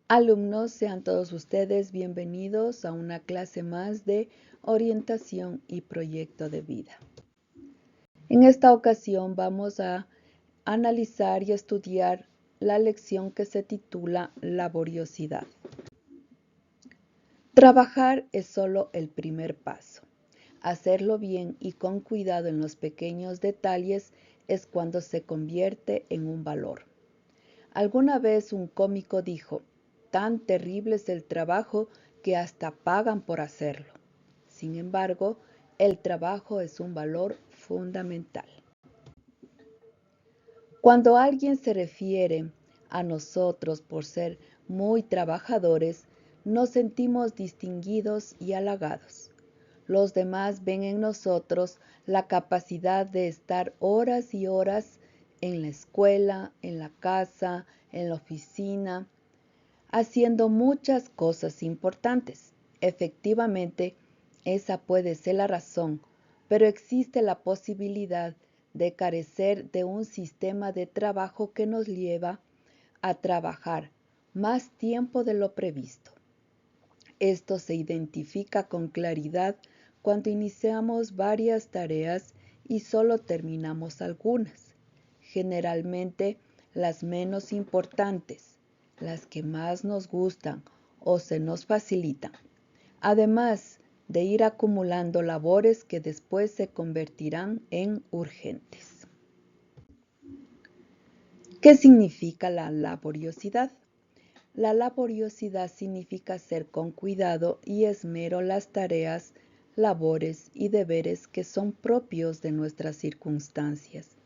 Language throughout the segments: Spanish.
Alumnos, sean todos ustedes bienvenidos a una clase más de orientación y proyecto de vida. En esta ocasión vamos a analizar y estudiar la lección que se titula Laboriosidad. Trabajar es solo el primer paso. Hacerlo bien y con cuidado en los pequeños detalles es cuando se convierte en un valor. Alguna vez un cómico dijo: tan terrible es el trabajo que hasta pagan por hacerlo. Sin embargo, el trabajo es un valor fundamental. Cuando alguien se refiere a nosotros por ser muy trabajadores, nos sentimos distinguidos y halagados. Los demás ven en nosotros la capacidad de estar horas y horas en la escuela, en la casa, en la oficina, haciendo muchas cosas importantes. Efectivamente, esa puede ser la razón, pero existe la posibilidad de carecer de un sistema de trabajo que nos lleva a trabajar más tiempo de lo previsto. Esto se identifica con claridad cuando iniciamos varias tareas y solo terminamos algunas, generalmente las menos importantes, las que más nos gustan o se nos facilitan, además de ir acumulando labores que después se convertirán en urgentes. ¿Qué significa la laboriosidad? La laboriosidad significa hacer con cuidado y esmero las tareas, labores y deberes que son propios de nuestras circunstancias.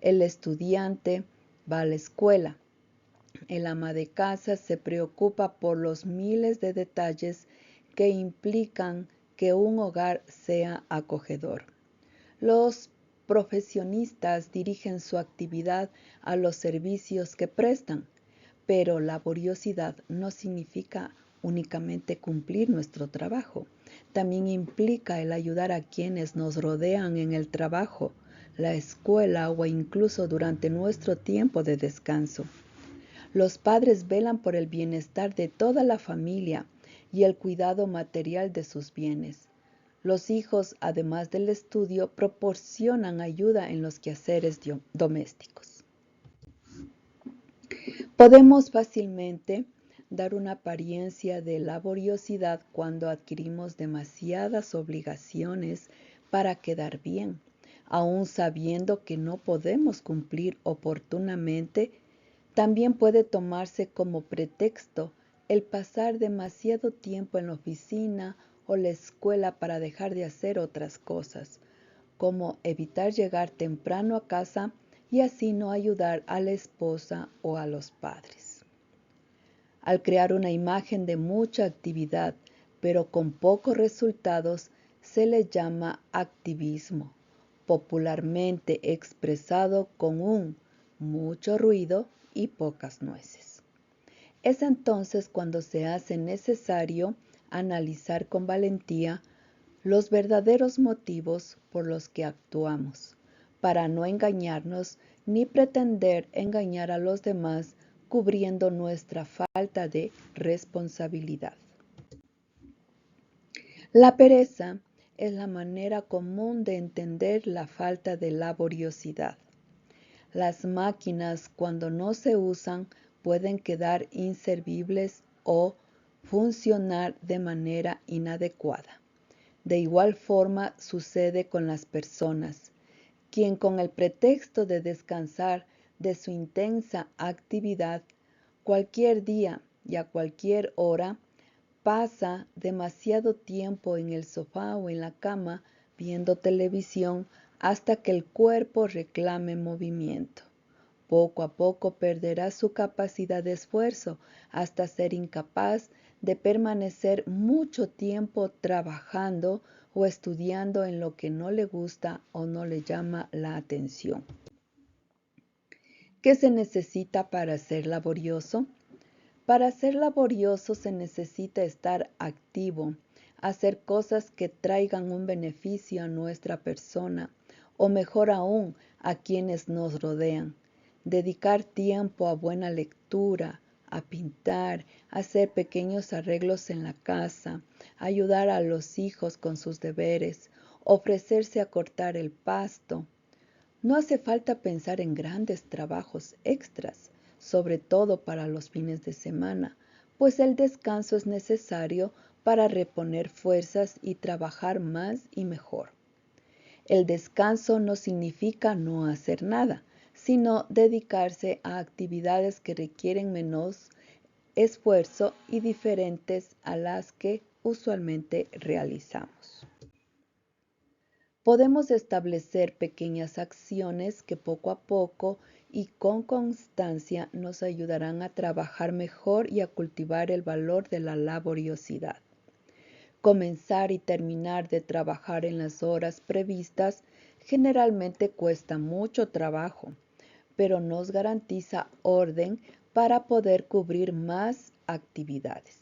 El estudiante va a la escuela. El ama de casa se preocupa por los miles de detalles que implican que un hogar sea acogedor. Los profesionistas dirigen su actividad a los servicios que prestan, pero laboriosidad no significa únicamente cumplir nuestro trabajo. También implica el ayudar a quienes nos rodean en el trabajo, la escuela o incluso durante nuestro tiempo de descanso. Los padres velan por el bienestar de toda la familia y el cuidado material de sus bienes. Los hijos, además del estudio, proporcionan ayuda en los quehaceres domésticos. Podemos fácilmente dar una apariencia de laboriosidad cuando adquirimos demasiadas obligaciones para quedar bien, aun sabiendo que no podemos cumplir oportunamente. También puede tomarse como pretexto el pasar demasiado tiempo en la oficina o la escuela para dejar de hacer otras cosas, como evitar llegar temprano a casa y así no ayudar a la esposa o a los padres. Al crear una imagen de mucha actividad, pero con pocos resultados, se le llama activismo, popularmente expresado con un mucho ruido y pocas nueces. Es entonces cuando se hace necesario analizar con valentía los verdaderos motivos por los que actuamos, para no engañarnos ni pretender engañar a los demás cubriendo nuestra falta de responsabilidad. La pereza es la manera común de entender la falta de laboriosidad. Las máquinas, cuando no se usan, pueden quedar inservibles o funcionar de manera inadecuada. De igual forma sucede con las personas, quien con el pretexto de descansar de su intensa actividad, cualquier día y a cualquier hora, pasa demasiado tiempo en el sofá o en la cama viendo televisión hasta que el cuerpo reclame movimiento. Poco a poco perderá su capacidad de esfuerzo hasta ser incapaz de permanecer mucho tiempo trabajando o estudiando en lo que no le gusta o no le llama la atención. ¿Qué se necesita para ser laborioso? Para ser laborioso se necesita estar activo, hacer cosas que traigan un beneficio a nuestra persona o mejor aún a quienes nos rodean. Dedicar tiempo a buena lectura, a pintar, hacer pequeños arreglos en la casa, ayudar a los hijos con sus deberes, ofrecerse a cortar el pasto. No hace falta pensar en grandes trabajos extras, sobre todo para los fines de semana, pues el descanso es necesario para reponer fuerzas y trabajar más y mejor. El descanso no significa no hacer nada, sino dedicarse a actividades que requieren menos esfuerzo y diferentes a las que usualmente realizamos. Podemos establecer pequeñas acciones que poco a poco y con constancia nos ayudarán a trabajar mejor y a cultivar el valor de la laboriosidad. Comenzar y terminar de trabajar en las horas previstas generalmente cuesta mucho trabajo, pero nos garantiza orden para poder cubrir más actividades.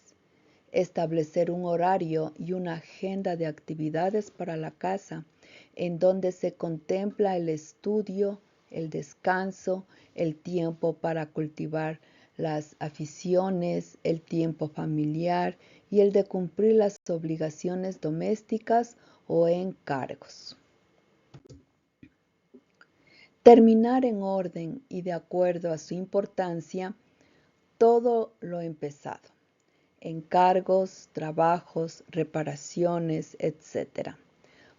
Establecer un horario y una agenda de actividades para la casa, en donde se contempla el estudio, el descanso, el tiempo para cultivar las aficiones, el tiempo familiar y el de cumplir las obligaciones domésticas o encargos. Terminar en orden y de acuerdo a su importancia todo lo empezado. Encargos, trabajos, reparaciones, etc.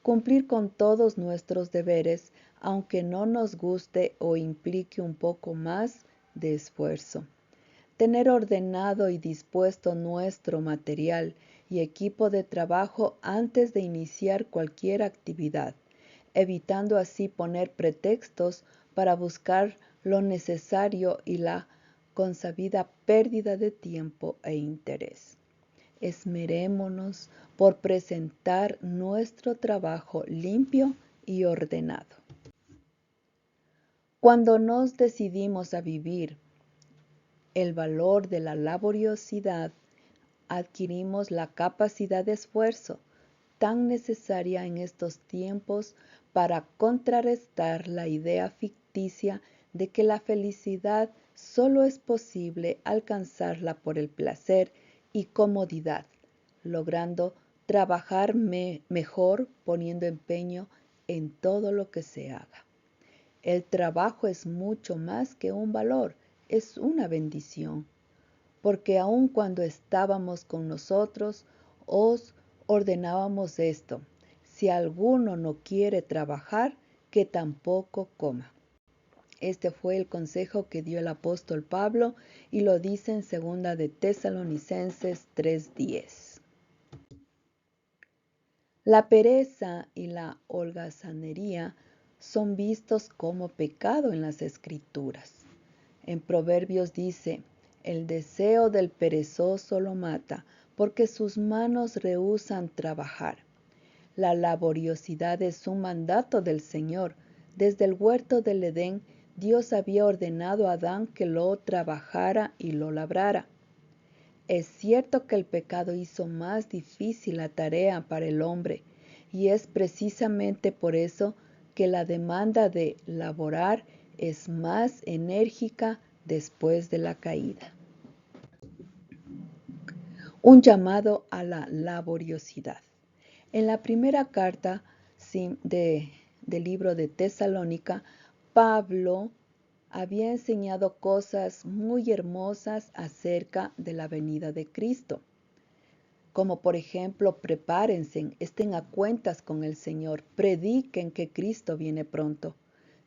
Cumplir con todos nuestros deberes, aunque no nos guste o implique un poco más de esfuerzo. Tener ordenado y dispuesto nuestro material y equipo de trabajo antes de iniciar cualquier actividad, evitando así poner pretextos para buscar lo necesario y la consabida pérdida de tiempo e interés. Esmerémonos por presentar nuestro trabajo limpio y ordenado. Cuando nos decidimos a vivir el valor de la laboriosidad, adquirimos la capacidad de esfuerzo tan necesaria en estos tiempos para contrarrestar la idea ficticia de que la felicidad solo es posible alcanzarla por el placer y comodidad, logrando trabajar mejor poniendo empeño en todo lo que se haga. El trabajo es mucho más que un valor, es una bendición, porque aun cuando estábamos con nosotros, os ordenábamos esto: si alguno no quiere trabajar, que tampoco coma. Este fue el consejo que dio el apóstol Pablo y lo dice en 2 de Tesalonicenses 3:10. La pereza y la holgazanería son vistos como pecado en las Escrituras. En Proverbios dice: el deseo del perezoso lo mata, porque sus manos rehúsan trabajar. La laboriosidad es un mandato del Señor. Desde el huerto del Edén, Dios había ordenado a Adán que lo trabajara y lo labrara. Es cierto que el pecado hizo más difícil la tarea para el hombre, y es precisamente por eso que la demanda de laborar es más enérgica después de la caída. Un llamado a la laboriosidad. En la primera carta del libro de Tesalónica, Pablo había enseñado cosas muy hermosas acerca de la venida de Cristo, como por ejemplo: prepárense, estén a cuentas con el Señor, prediquen que Cristo viene pronto.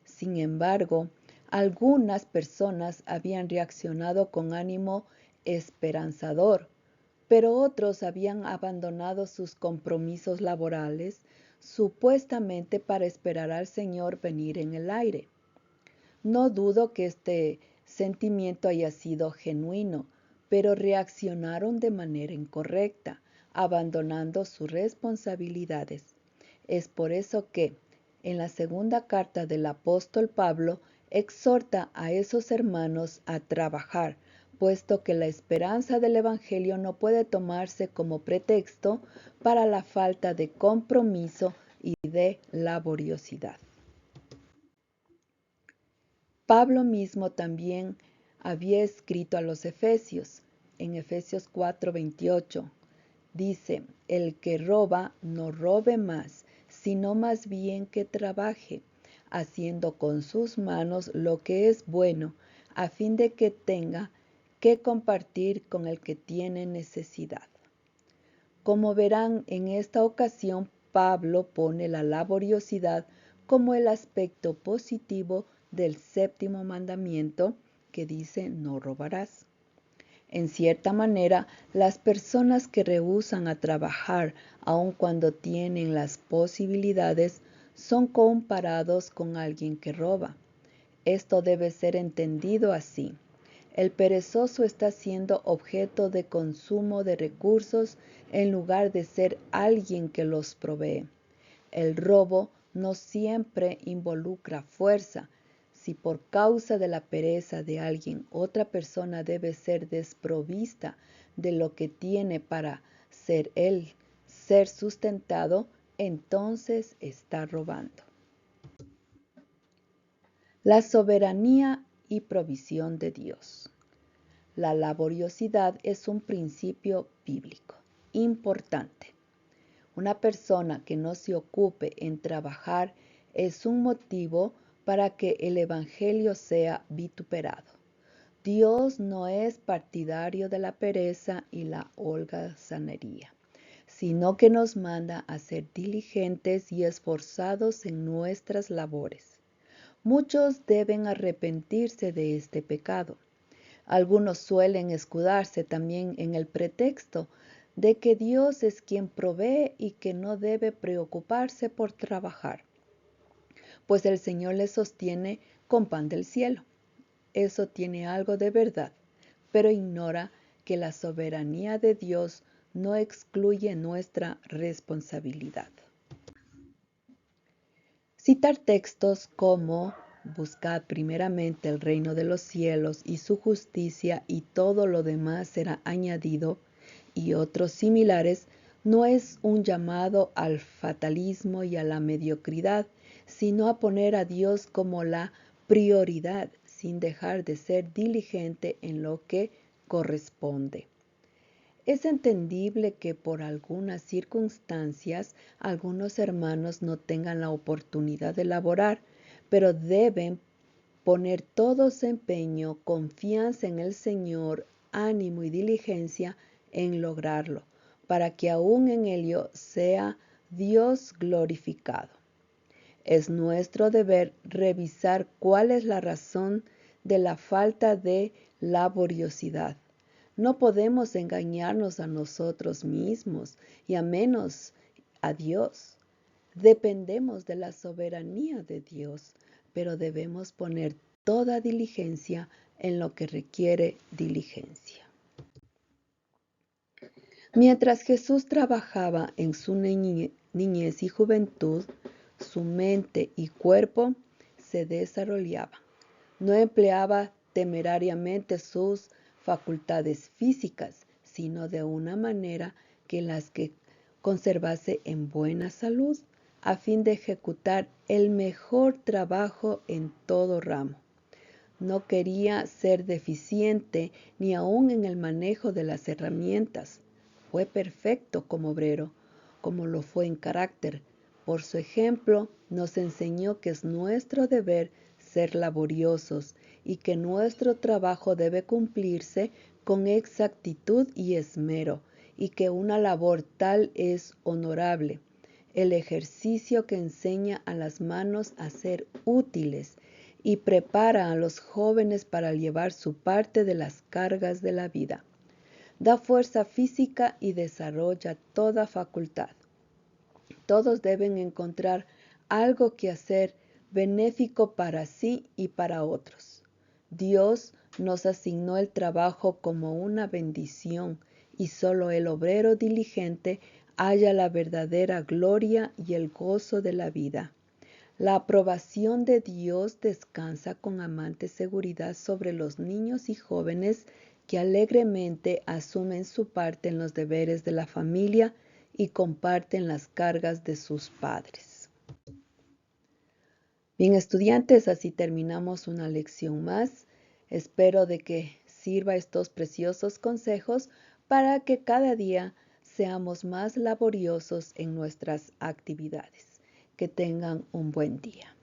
Sin embargo, algunas personas habían reaccionado con ánimo esperanzador, pero otros habían abandonado sus compromisos laborales, supuestamente para esperar al Señor venir en el aire. No dudo que este sentimiento haya sido genuino, pero reaccionaron de manera incorrecta, abandonando sus responsabilidades. Es por eso que, en la segunda carta del apóstol Pablo, exhorta a esos hermanos a trabajar, puesto que la esperanza del Evangelio no puede tomarse como pretexto para la falta de compromiso y de laboriosidad. Pablo mismo también había escrito a los Efesios, en Efesios 4:28. Dice, el que roba no robe más, sino más bien que trabaje, haciendo con sus manos lo que es bueno, a fin de que tenga que compartir con el que tiene necesidad. Como verán, en esta ocasión Pablo pone la laboriosidad como el aspecto positivo del séptimo mandamiento que dice no robarás. En cierta manera, las personas que rehúsan a trabajar aun cuando tienen las posibilidades son comparados con alguien que roba. Esto debe ser entendido así. El perezoso está siendo objeto de consumo de recursos en lugar de ser alguien que los provee. El robo no siempre involucra fuerza. Si por causa de la pereza de alguien otra persona debe ser desprovista de lo que tiene para ser sustentado, entonces está robando. La soberanía y provisión de Dios. La laboriosidad es un principio bíblico importante. Una persona que no se ocupe en trabajar es un motivo para que el evangelio sea vituperado. Dios no es partidario de la pereza y la holgazanería, sino que nos manda a ser diligentes y esforzados en nuestras labores. Muchos deben arrepentirse de este pecado. Algunos suelen escudarse también en el pretexto de que Dios es quien provee y que no debe preocuparse por trabajar, pues el Señor les sostiene con pan del cielo. Eso tiene algo de verdad, pero ignora que la soberanía de Dios no excluye nuestra responsabilidad. Citar textos como buscad primeramente el reino de los cielos y su justicia y todo lo demás será añadido y otros similares no es un llamado al fatalismo y a la mediocridad, sino a poner a Dios como la prioridad sin dejar de ser diligente en lo que corresponde. Es entendible que por algunas circunstancias algunos hermanos no tengan la oportunidad de laborar, pero deben poner todo su empeño, confianza en el Señor, ánimo y diligencia en lograrlo, para que aún en ello sea Dios glorificado. Es nuestro deber revisar cuál es la razón de la falta de laboriosidad. No podemos engañarnos a nosotros mismos y a menos a Dios. Dependemos de la soberanía de Dios, pero debemos poner toda diligencia en lo que requiere diligencia. Mientras Jesús trabajaba en su niñez y juventud, su mente y cuerpo se desarrollaban. No empleaba temerariamente sus facultades físicas, sino de una manera que las que conservase en buena salud, a fin de ejecutar el mejor trabajo en todo ramo. No quería ser deficiente ni aun en el manejo de las herramientas. Fue perfecto como obrero, como lo fue en carácter. Por su ejemplo, nos enseñó que es nuestro deber ser laboriosos y que nuestro trabajo debe cumplirse con exactitud y esmero, y que una labor tal es honorable, el ejercicio que enseña a las manos a ser útiles y prepara a los jóvenes para llevar su parte de las cargas de la vida. Da fuerza física y desarrolla toda facultad. Todos deben encontrar algo que hacer benéfico para sí y para otros. Dios nos asignó el trabajo como una bendición y solo el obrero diligente halla la verdadera gloria y el gozo de la vida. La aprobación de Dios descansa con amante seguridad sobre los niños y jóvenes que alegremente asumen su parte en los deberes de la familia y comparten las cargas de sus padres. Bien, estudiantes, así terminamos una lección más. Espero de que sirva estos preciosos consejos para que cada día seamos más laboriosos en nuestras actividades. Que tengan un buen día.